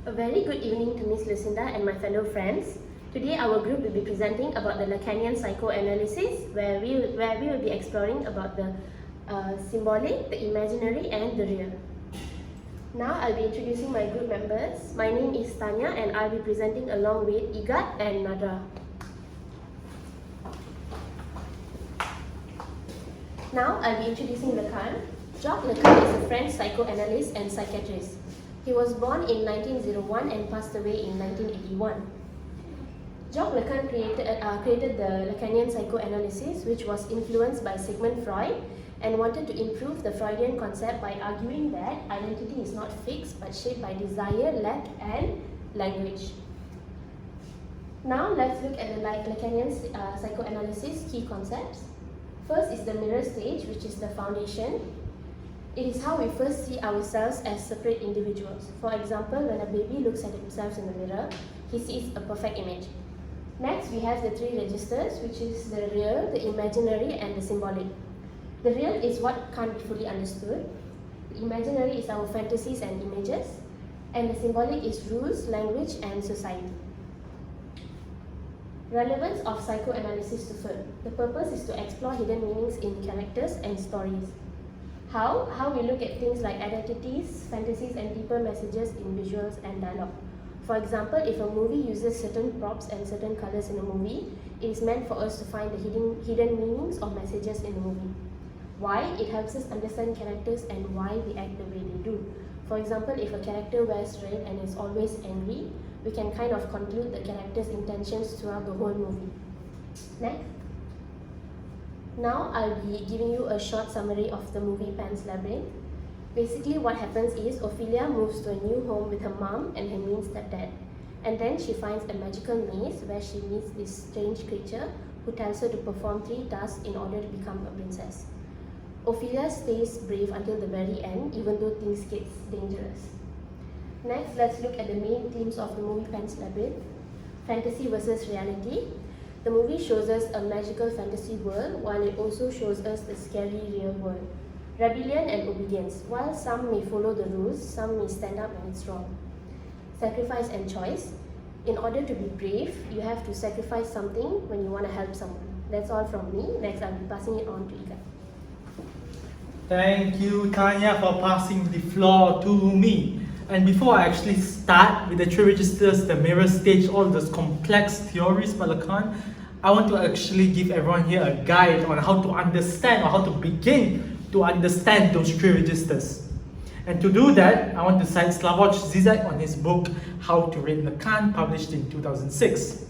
A very good evening to Miss Lucinda and my fellow friends. Today our group will be presenting about the Lacanian psychoanalysis where we will be exploring about the symbolic, the imaginary and the real. Now I'll be introducing my group members. My name is Tanya and I'll be presenting along with Igat and Nadra. Now I'll be introducing Lacan. Jacques Lacan is a French psychoanalyst and psychiatrist. He was born in 1901 and passed away in 1981. Jacques Lacan created the Lacanian psychoanalysis, which was influenced by Sigmund Freud and wanted to improve the Freudian concept by arguing that identity is not fixed but shaped by desire, lack, and language. Now let's look at the Lacanian psychoanalysis key concepts. First is the mirror stage, which is the foundation. It is how we first see ourselves as separate individuals. For example, when a baby looks at himself in the mirror, he sees a perfect image. Next, we have the three registers, which is the real, the imaginary, and the symbolic. The real is what can't be fully understood. The imaginary is our fantasies and images. And the symbolic is rules, language, and society. Relevance of psychoanalysis to film. The purpose is to explore hidden meanings in characters and stories. How we look at things like identities, fantasies, and deeper messages in visuals and dialogue. For example, if a movie uses certain props and certain colors in a movie, it is meant for us to find the hidden meanings or messages in the movie. Why? It helps us understand characters and why they act the way they do. For example, if a character wears red and is always angry, we can kind of conclude the character's intentions throughout the whole movie. Next. Now I'll be giving you a short summary of the movie Pan's Labyrinth. Basically what happens is Ophelia moves to a new home with her mom and her mean stepdad. And then she finds a magical maze where she meets this strange creature who tells her to perform 3 tasks in order to become a princess. Ophelia stays brave until the very end, even though things get dangerous. Next, let's look at the main themes of the movie Pan's Labyrinth. Fantasy versus reality. The movie shows us a magical fantasy world, while it also shows us the scary real world. Rebellion and obedience. While some may follow the rules, some may stand up when it's wrong. Sacrifice and choice. In order to be brave, you have to sacrifice something when you want to help someone. That's all from me. Next, I'll be passing it on to Ika. Thank you, Tanya, for passing the floor to me. And before I actually start with the three registers, the mirror stage, all those complex theories by Lacan, I want to actually give everyone here a guide on how to understand or how to begin to understand those three registers. And to do that, I want to cite Slavoj Zizek on his book, How to Read Lacan, published in 2006.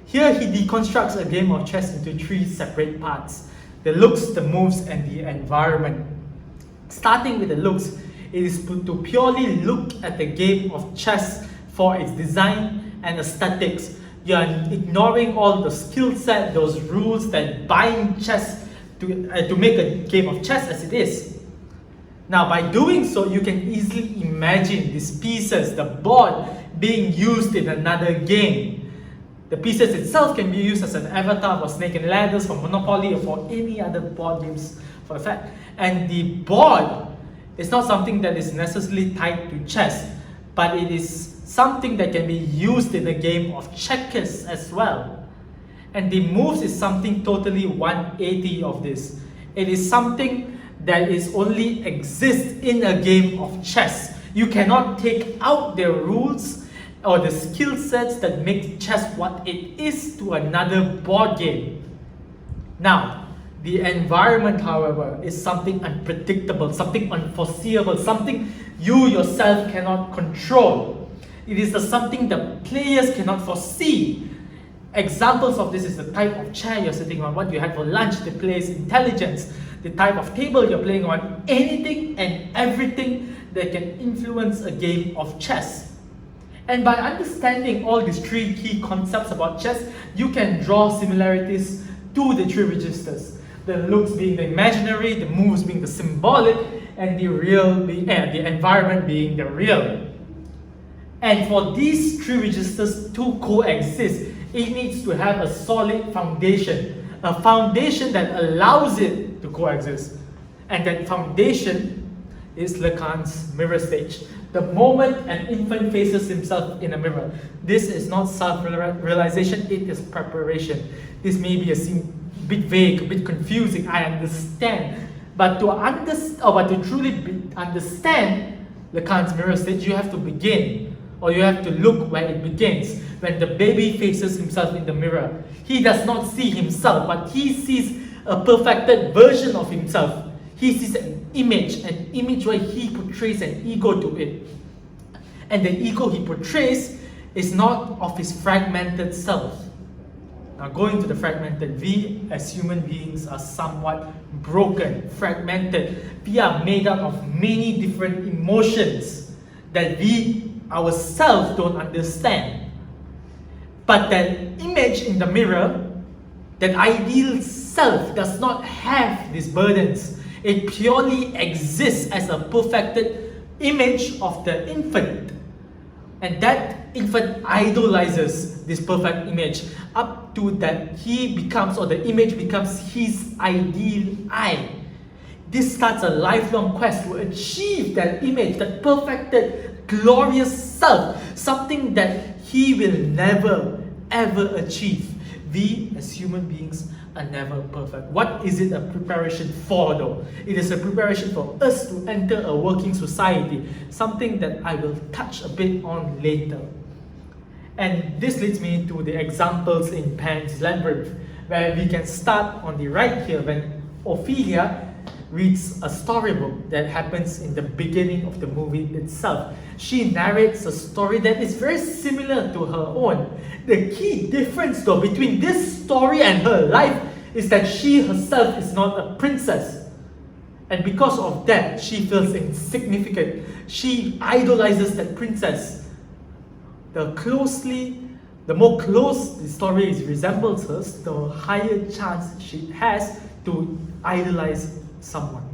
Here he deconstructs a game of chess into 3 separate parts: the looks, the moves, and the environment. Starting with the looks, it is to purely look at the game of chess for its design and aesthetics. You are ignoring all the skill set, those rules that bind chess to make a game of chess as it is. Now, by doing so, you can easily imagine these pieces, the board, being used in another game. The pieces itself can be used as an avatar for Snake and Ladders, for Monopoly, or for any other board games for the fact. And the board is not something that is necessarily tied to chess, but it is something that can be used in a game of checkers as well. And the moves is something totally 180 of this. It is something that is only exists in a game of chess. You cannot take out the rules or the skill sets that make chess what it is to another board game. Now, the environment, however, is something unpredictable, something unforeseeable, something you yourself cannot control. It is something that players cannot foresee. Examples of this is the type of chair you're sitting on, what you had for lunch, the player's intelligence, the type of table you're playing on, anything and everything that can influence a game of chess. And by understanding all these 3 key concepts about chess, you can draw similarities to the 3 registers. The looks being the imaginary, the moves being the symbolic, and the environment being the real. And for these 3 registers to coexist, it needs to have a solid foundation, a foundation that allows it to coexist. And that foundation is Lacan's mirror stage. The moment an infant faces himself in a mirror, this is not self-realization, it is preparation. This may be a bit vague, a bit confusing, I understand. But to truly understand Lacan's mirror stage, you have to begin, or you have to look where it begins. When the baby faces himself in the mirror, he does not see himself, but he sees a perfected version of himself. He sees an image where he portrays an ego to it. And the ego he portrays is not of his fragmented self. Now, going to the fragmented, we as human beings are somewhat broken, fragmented. We are made up of many different emotions that we ourselves don't understand. But that image in the mirror, that ideal self, does not have these burdens. It purely exists as a perfected image of the infant. And that infant idolizes this perfect image up to that he becomes, or the image becomes, his ideal I. This starts a lifelong quest to achieve that image, that perfected, glorious self, something that he will never ever achieve. We as human beings are never perfect. What is it a preparation for though? It is a preparation for us to enter a working society, something that I will touch a bit on later. And this leads me to the examples in Pan's Labyrinth, where we can start on the right here when Ophelia reads a storybook that happens in the beginning of the movie itself. She narrates a story that is very similar to her own. The key difference though between this story and her life is that she herself is not a princess. And because of that, she feels insignificant. She idolizes that princess. The more close the story resembles hers, the higher chance she has to idolize someone,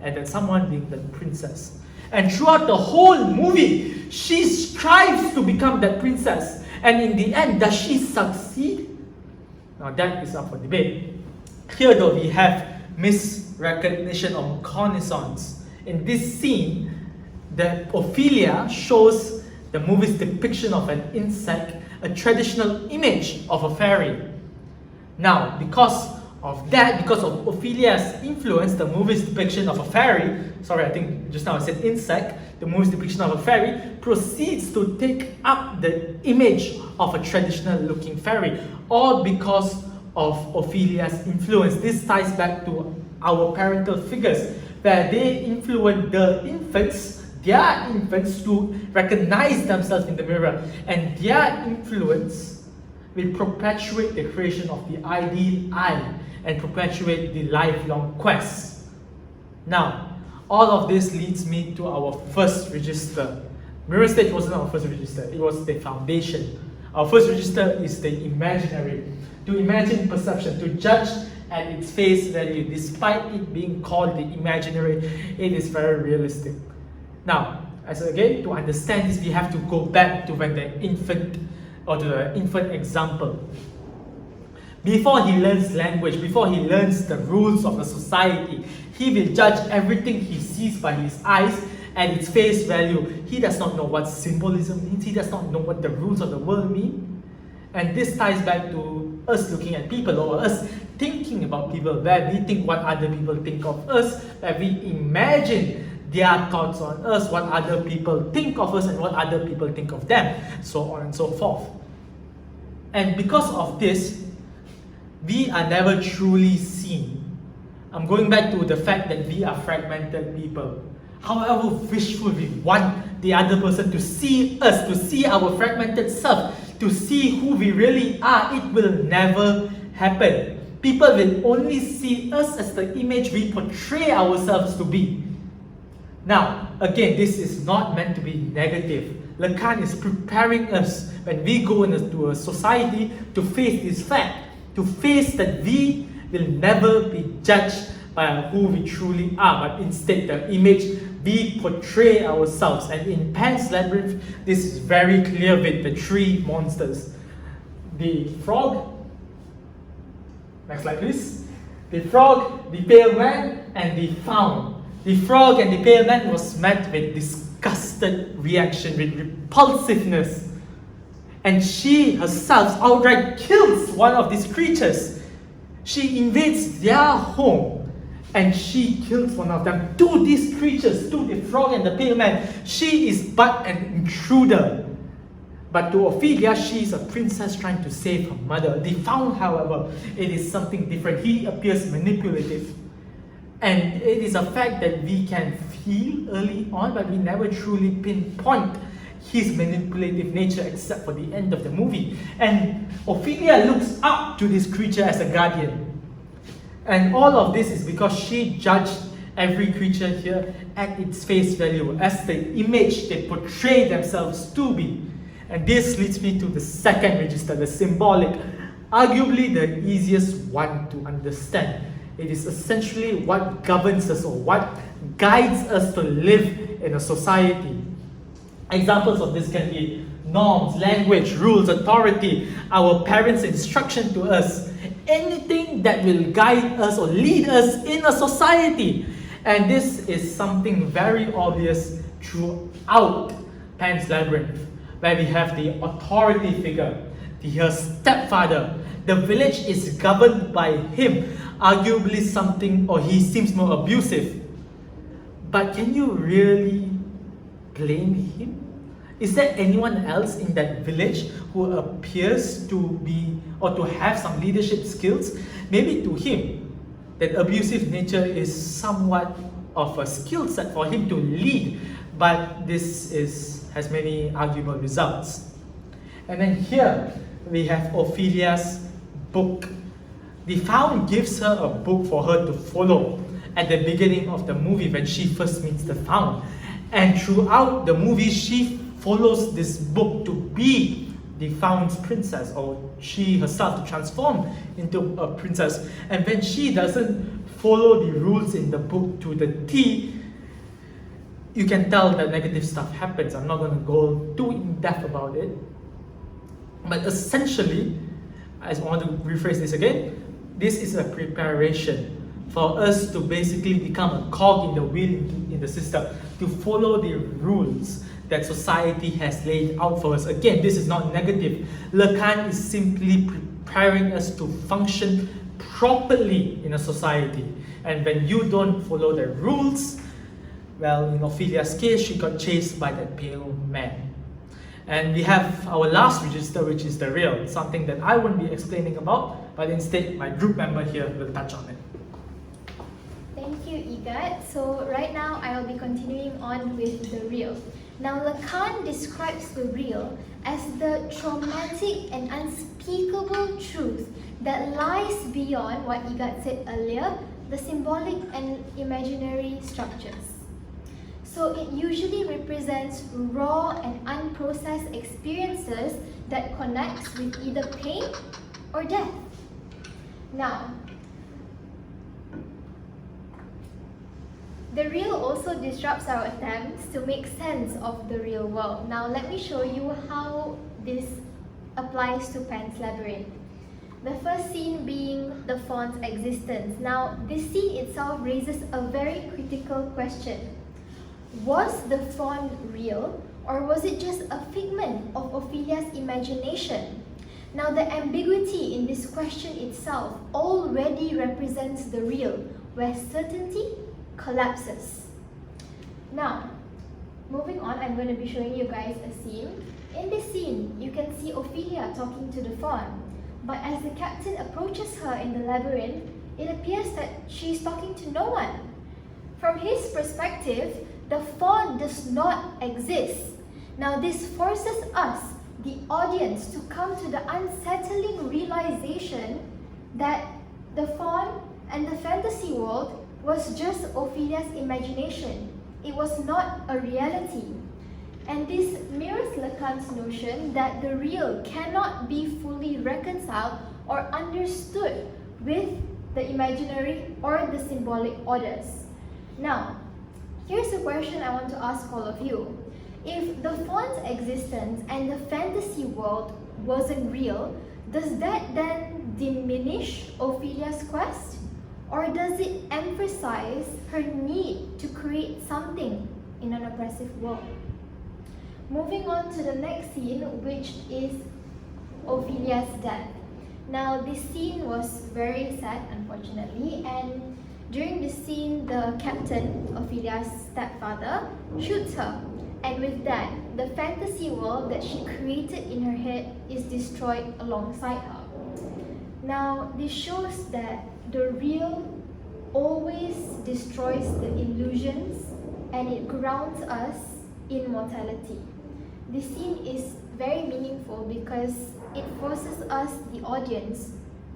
and that someone being the princess. And throughout the whole movie, she strives to become that princess. And in the end, does she succeed? Now that is up for debate. Here though, we have misrecognition or reconnaissance. In this scene, the Ophelia shows the movie's depiction of an insect, a traditional image of a fairy. Now, because of Ophelia's influence, the movie's depiction of a fairy, sorry, I think just now I said insect, the movie's depiction of a fairy proceeds to take up the image of a traditional looking fairy, all because of Ophelia's influence. This ties back to our parental figures, where they influence their infants to recognize themselves in the mirror, and their influence will perpetuate the creation of the ideal I and perpetuate the lifelong quest. Now, all of this leads me to our first register. Mirror stage wasn't our first register, it was the foundation. Our first register is the imaginary. To imagine perception, to judge at its face value, despite it being called the imaginary, it is very realistic. Now, to understand this, we have to go back to when the infant example. Before he learns language, before he learns the rules of the society, he will judge everything he sees by his eyes and its face value. He does not know what symbolism means, he does not know what the rules of the world mean. And this ties back to us looking at people, or us thinking about people, where we think what other people think of us, where we imagine their thoughts on us, what other people think of us and what other people think of them, so on and so forth. And because of this, we are never truly seen. I'm going back to the fact that we are fragmented people. However wishful we want the other person to see us, to see our fragmented self, to see who we really are, it will never happen. People will only see us as the image we portray ourselves to be. Now, again, this is not meant to be negative. Lacan is preparing us when we go into a society to face this fact, to face that we will never be judged by who we truly are, but instead the image we portray ourselves. And in Pan's Labyrinth, this is very clear with the three monsters. The frog, next slide please. The frog, the pale man, and the faun. The frog and the pale man was met with disgusted reaction with repulsiveness. And she herself outright kills one of these creatures. She invades their home and she kills one of them. To these creatures, to the frog and the pale man, she is but an intruder. But to Ophelia, she is a princess trying to save her mother. The Faun, however, it is something different. He appears manipulative. And it is a fact that we can feel early on, but we never truly pinpoint his manipulative nature except for the end of the movie. And Ophelia looks up to this creature as a guardian. And all of this is because she judged every creature here at its face value, as the image they portray themselves to be. And this leads me to the second register, the symbolic, arguably the easiest one to understand. It is essentially what governs us or what guides us to live in a society. Examples of this can be norms, language, rules, authority, our parents' instruction to us, anything that will guide us or lead us in a society. And this is something very obvious throughout Pan's Labyrinth, where we have the authority figure, her stepfather. The village is governed by him, arguably something, or he seems more abusive. But can you really blame him? Is there anyone else in that village who appears to be or to have some leadership skills? Maybe to him, that abusive nature is somewhat of a skill set for him to lead, but this has many arguable results. And then here we have Ophelia's book. The Faun gives her a book for her to follow at the beginning of the movie when she first meets the Faun. And throughout the movie, she follows this book to be the Faun's princess, or she herself to transform into a princess. And when she doesn't follow the rules in the book to the T, you can tell that negative stuff happens. I'm not going to go too in depth about it. But essentially, I want to rephrase this again, this is a preparation for us to basically become a cog in the wheel in the system, to follow the rules that society has laid out for us. Again, this is not negative. Lacan is simply preparing us to function properly in a society. And when you don't follow the rules, well, in Ophelia's case, she got chased by that pale man. And we have our last register, which is the real, something that I won't be explaining about, but instead my group member here will touch on it. Thank you, Igat. So right now I will be continuing on with the real. Now Lacan describes the real as the traumatic and unspeakable truth that lies beyond what Igat said earlier, the symbolic and imaginary structures. So it usually represents raw and unprocessed experiences that connects with either pain or death. Now, the real also disrupts our attempts to make sense of the real world. Now let me show you how this applies to Pan's Labyrinth. The first scene being the faun's existence. Now this scene itself raises a very critical question. Was the faun real, or was it just a figment of Ophelia's imagination? Now the ambiguity in this question itself already represents the real, where certainty collapses. Now, moving on, I'm going to be showing you guys a scene. In this scene, you can see Ophelia talking to the faun, but as the captain approaches her in the labyrinth, it appears that she is talking to no one. From his perspective, the faun does not exist. Now this forces us, the audience, to come to the unsettling realization that the faun and the fantasy world was just Ophelia's imagination. It was not a reality. And this mirrors Lacan's notion that the real cannot be fully reconciled or understood with the imaginary or the symbolic orders. Now, here's a question I want to ask all of you. If the faun's existence and the fantasy world wasn't real, does that then diminish Ophelia's quest? Or does it emphasize her need to create something in an oppressive world. Moving on to the next scene, which is Ophelia's death. Now, this scene was very sad, unfortunately, and during this scene, the captain, Ophelia's stepfather, shoots her. And with that, the fantasy world that she created in her head is destroyed alongside her. Now, this shows that the real always destroys the illusions and it grounds us in mortality. This scene is very meaningful because it forces us, the audience,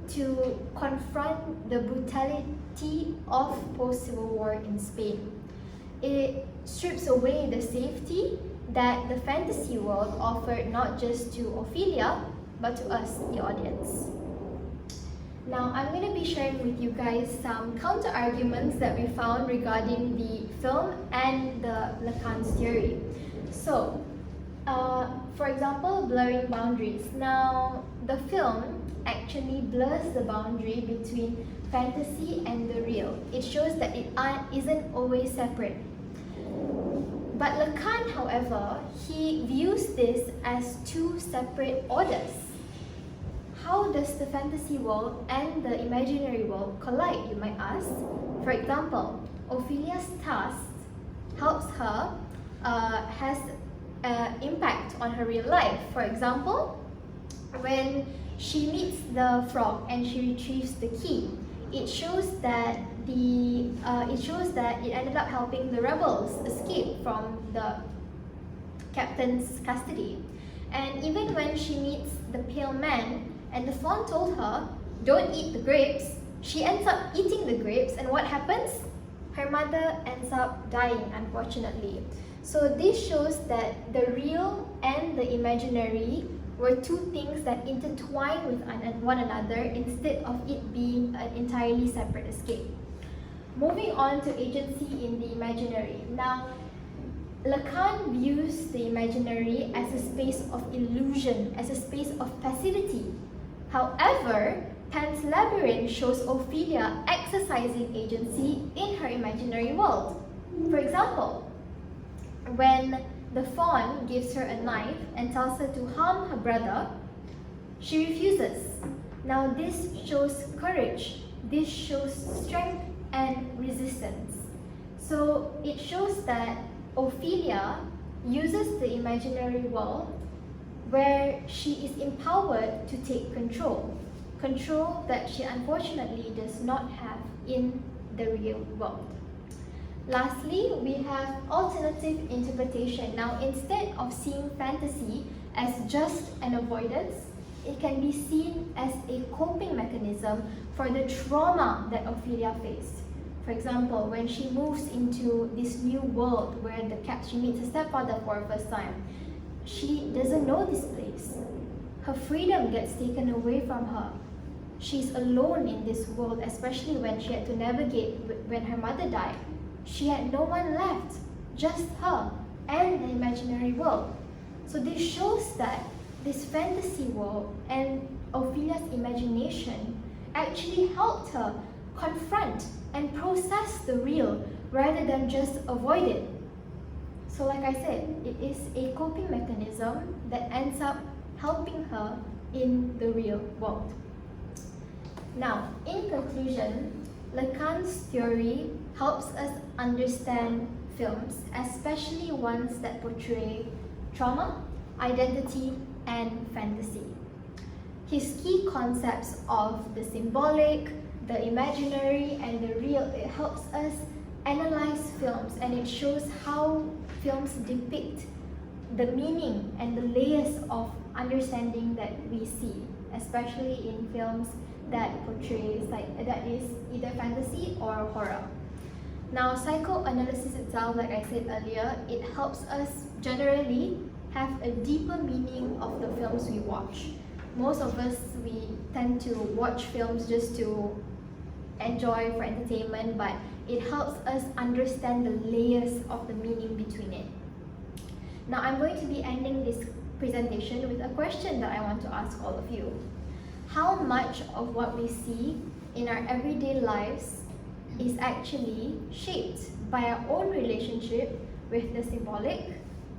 to confront the brutality of post-Civil War in Spain. It strips away the safety that the fantasy world offered not just to Ophelia, but to us, the audience. Now, I'm going to be sharing with you guys some counter-arguments that we found regarding the film and the Lacan's theory. So, for example, blurring boundaries. Now, the film actually blurs the boundary between fantasy and the real. It shows that it isn't always separate. But Lacan, however, he views this as two separate orders. How does the fantasy world and the imaginary world collide, you might ask? For example, Ophelia's task helps her, has impact on her real life. For example, when she meets the frog and she retrieves the key, it shows that it ended up helping the rebels escape from the captain's custody. And even when she meets the pale man and the fawn told her, "Don't eat the grapes," she ends up eating the grapes, and what happens? Her mother ends up dying, unfortunately. So this shows that the real and the imaginary were two things that intertwine with one another instead of it being an entirely separate escape. Moving on to agency in the imaginary. Now, Lacan views the imaginary as a space of illusion, as a space of passivity. However, Pan's Labyrinth shows Ophelia exercising agency in her imaginary world. For example, when the fawn gives her a knife and tells her to harm her brother, she refuses. Now this shows courage, this shows strength and resistance. So it shows that Ophelia uses the imaginary world where she is empowered to take control that she unfortunately does not have in the real world. Lastly, we have alternative interpretation. Now, instead of seeing fantasy as just an avoidance, it can be seen as a coping mechanism for the trauma that Ophelia faced. For example, when she moves into this new world where she meets her stepfather for the first time, she doesn't know this place. Her freedom gets taken away from her. She's alone in this world, especially when she had to navigate when her mother died. She had no one left, just her and the imaginary world. So this shows that this fantasy world and Ophelia's imagination actually helped her confront and process the real rather than just avoid it. So like I said, it is a coping mechanism that ends up helping her in the real world. Now, in conclusion, Lacan's theory helps us understand films, especially ones that portray trauma, identity, and fantasy. His key concepts of the symbolic, the imaginary, and the real, it helps us analyze films, and it shows how films depict the meaning and the layers of understanding that we see, especially in films that portrays that is either fantasy or horror. Now, psychoanalysis itself, like I said earlier, it helps us generally have a deeper meaning of the films we watch. Most of us, we tend to watch films just to enjoy for entertainment, but it helps us understand the layers of the meaning between it. Now, I'm going to be ending this presentation with a question that I want to ask all of you. How much of what we see in our everyday lives is actually shaped by our own relationship with the symbolic,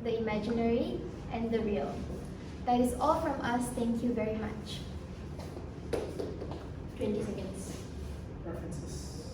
the imaginary, and the real. That is all from us. Thank you very much. 20 seconds. References.